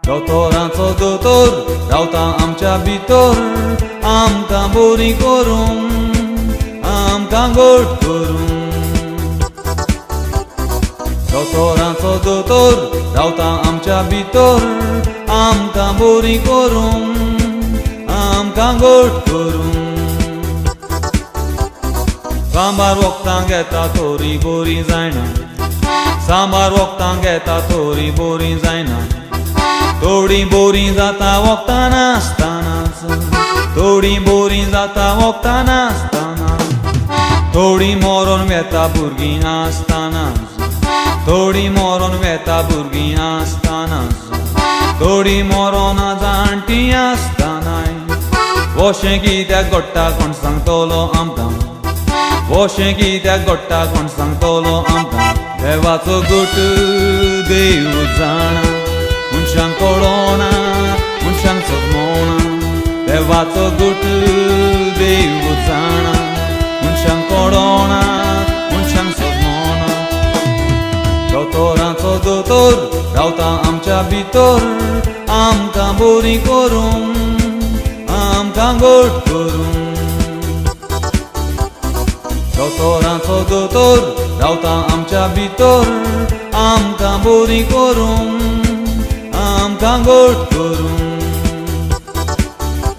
दोतोराचो दोतोर रावता आमच्या भितर, आमकां बरी करूंक, आमकां गोड करूंक. दोतोराचो दोतोर रावता आमच्या भितर, आमकां बरी करूंक, आमकां गोड करूंक. सांबार वखदां घेता तोरी बरी जायना, सांबार वखदां घेता तोरी बरी जायना. थोडी बोरी जाता वखदां नासतानाच, थोडी बोरी जाता वखदां नासताना. थोडी मरोन वेता भुरगीं आसतानाच, थोडी मरोन वेता भुरगीं आसतानाच. थोडी मरोना जाणटी आसतानाय. वोशें कित्याक घडटा कोण सांगतलो आमकां, वोशें कित्याक घडटा कोण सांगतलो आमकां. देवाचो गुट देव जाणा, मनशांक कळना, मनशांक समजना. देवाचो गुट देव जाणा, मनशांक कळना, मनशांक समजना. दोतोराचो दोतोर रावता आमच्या भितर, आमकां बरी करूंक, आमकां गोड करूंक. दोतोराचो दोतोर रावता आमच्या भितर, आमकां बरी करूंक, आमकां गोड करूंक.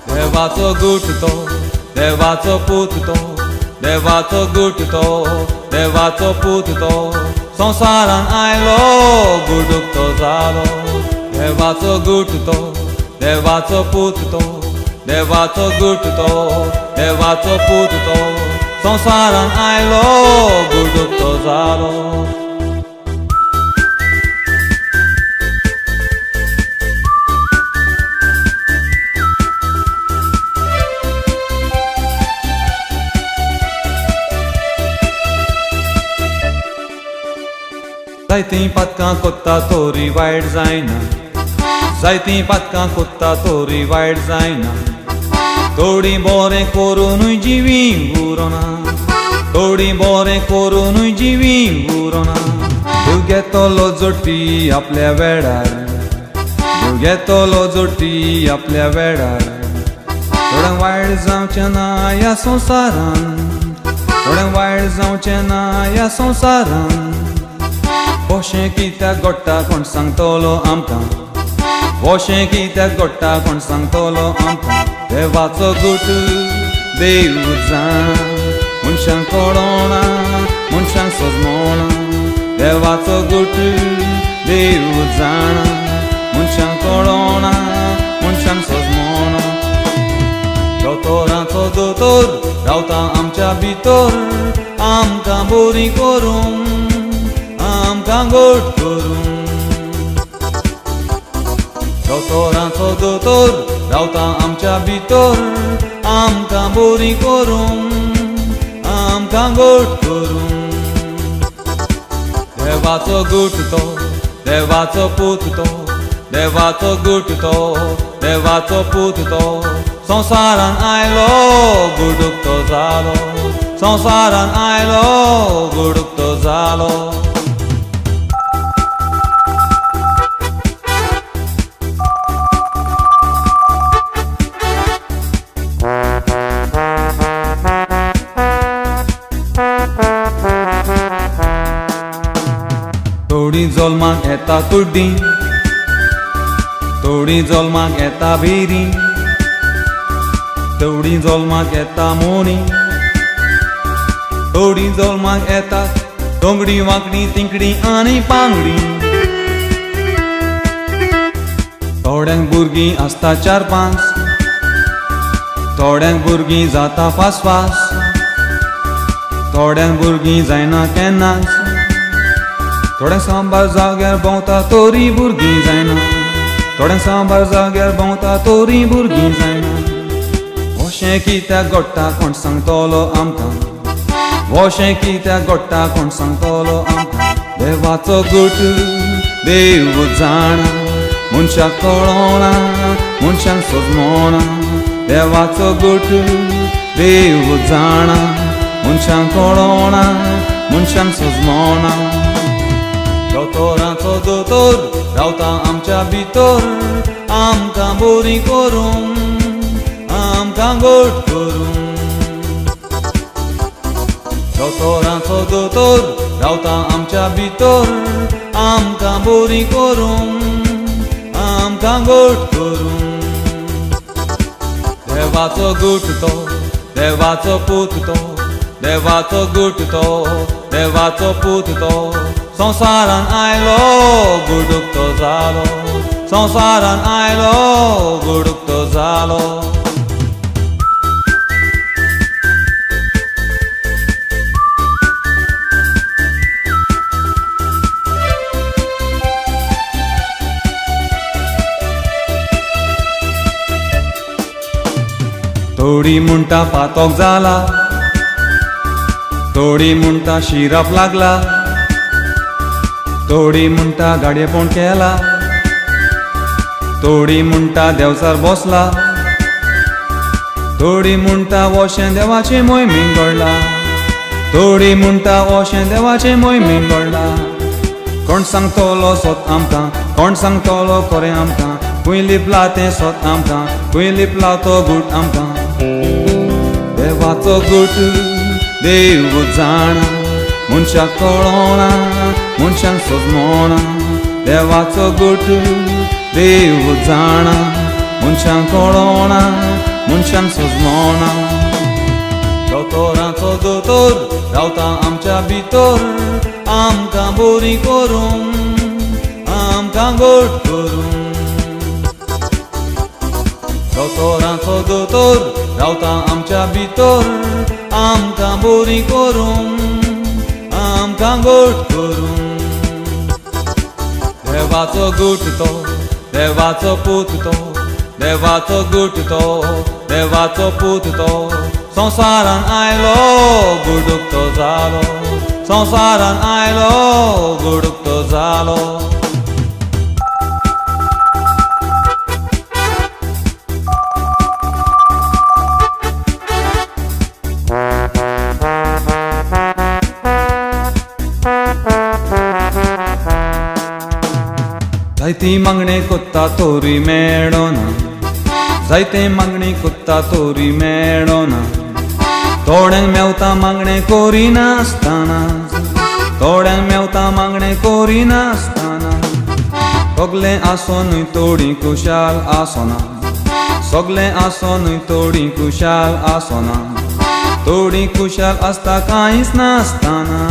देवाचो गुट तो, देवाचो पूत तो, देवाचो गुट तो, देवाचो पूत तो. संवसारान आयलो गुडूक तो जालो. देवाचो गुट तो, देवाचो पूत तो, देवाचो गुट तो, देवाचो पूत तो. संवसारान आयलो गुडूक तो जालो. जायतीं पातकां कोत्ता तोरी वायट जायना, जायतीं पातकां कोत्ता तोरी वायट जायना. थोडी बोरें करूनय जिवी उरोना, थोडी बोरें करूनय जिवी उरोना. देव घेतलो जोडटी आपल्या वेळार, देव घेतलो जोडटी आपल्या वेळार. थोडें वायट जावचें ना ह्या संवसारान, थोडें वायट जावचें ना ह्या संवसारान. वोशें कित्याक घडटा कोण सांगतलो आमकां, वोशें कित्याक घडटा कोण सांगतलो आमकां. देवाचो गुट देव जाणा, मनशांक कळना, मनशांक समजना. देवाचो गुट देव जाणा, मनशांक कळना, मनशांक समजना. दोतोराचो दोतोर रावता आमच्या भितर, आमकां बरी करूंक, आमकां गोड करूंक. दोतोराचो दोतोर रावता आमच्या भितर, आमकां बरी करूंक, आमकां गोड करूंक. देवाचो गुट तो, देवाचो पूत तो, देवाचो गुट तो, देवाचो पूत तो. संवसारान आयलो गुडूक तो जालो, संवसारान आयलो गुडूक तो जालो. थोडी जल्माक येता कुड्डी, थोडी जल्माक येता भिरी, थोडी जल्माक येता मोनी, थोडी जल्माक येता दोंगडी वांकडी तिंकडी आनी पांगडी. थोड्यांक भुरगीं आसता 4-5, थोड्यांक भुरगीं जाता फास फास, थोड्यांक भुरगीं जायना केन्नाच. थोड्यांक सांबार जाग्यार भोंवता तोरी भुरगीं जायना, थोड्यांक सांबार जाग्यार भोंवता तोरी भुरगीं जायना. वोशें कित्याक घडटा कोण सांगतलो आमकां, वोशें कित्याक घडटा कोण सांगतलो आमकां. देवाचो गुट देव जाणा, मनशाक कळना, मनशांक समजना. देवाचो गुट देव जाणा, मनशांक कळना, मनशांक समजना. दोतोराचो दोतोर रावता आमच्या भितर आमकां बरी करूंक आमकां गोड करूंक दोतोरांचो दोतोर रावता आमच्या भितर आमकां बरी करूंक आमकां गोड करूंक देवाचो गुट तो देवाचो पूत तो देवाचो गुट तो देवाचो पूत तो संवसारान आयलो गुडूक तो जालो संवसारान आयलो गुडूक तो जालो थोडी म्हणटा पातोक जाला थोडी म्हणटा शिराप लागला थोडी म्हणटा गाडयेपण केला थोडी म्हणटा देवचार बसला थोडी म्हणटा वोशें देवाचे मोहिमेक घडला थोडी म्हणटा वोशें देवाचे मोहिमेक घडला कोण सांगतलो सोत आमकां कोण सांगतलो खरें आमकां खंय लिपला तें सोत आमकां खंय लिपला तो गूट आमकां देवाचो गूट देव जाणा मनशाक कळोना मनशांक सोजमोना देवाचो गूट देव जाणा मनशांक कळोना मनशांक सोजमोना दोतोरांचो दोतोर रावता आमच्या भितर आमकां बरी करूंक आमकां गोड करूंक दोतोरांचो दोतोर रावता आमच्या भितर आमकां बरी करूंक आमकां गोड करूंक देवाचो गूट तो देवाचो पूत तो देवाचो गूट तो देवाचो पूत तो संवसारान आयलो गुडूक तो जालो संवसारान आयलो गुडूक तो जालो जायती मागणे कोत्ता तोरी मेळोना जायते मागणी कोत्ता तोरी मेळोना थोड्यांक मेवता मागणे कोरिनासतना थोड्यांक मेवता मागणे कोरिनासतना सगलें आसोनूय तोडी खुशाल आसोना सगलें आसोनूय तोडी खुशाल आसोना थोडी खुशाल आसता कांयच नासतना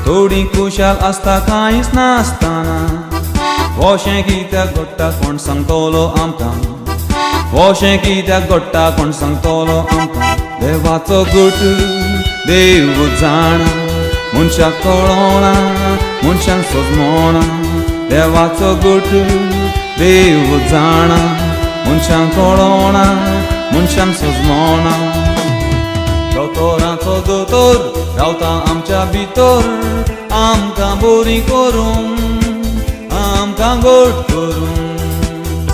थोडी खुशाल आसता कांयच नासतना वोशें कित्याक घडटा कोण सांगतलो आमकां वोशें कित्याक घडटा कोण सांगतलो आमकां देवाचो गूट देव जाणा मनशाक कळोना मनशांक सोजमोना देवाचो गूट देव जाणा मनशांक कळोना मनशांक सोजमोना दोतोरांचो दोतोर रावता आमच्या भितर आमकां बरी करूंक आमकां गोड करूंक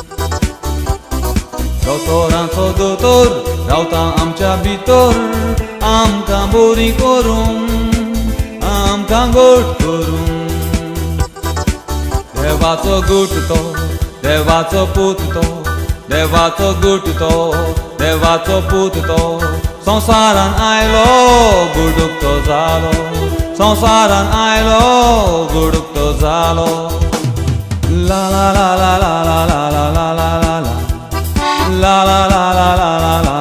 दोतोरांचो दोतोर रावता आमच्या भितर आमकां बरी करूंक आमकां गोड करूंक देवाचो गूट तो देवाचो पूत तो देवाचो गूट तो देवाचो पूत तो संवसारान आयलो गुडूक तो जालो संवसारान आयलो गुडूक तो जालो la la la la la la la la la la la la la la la la la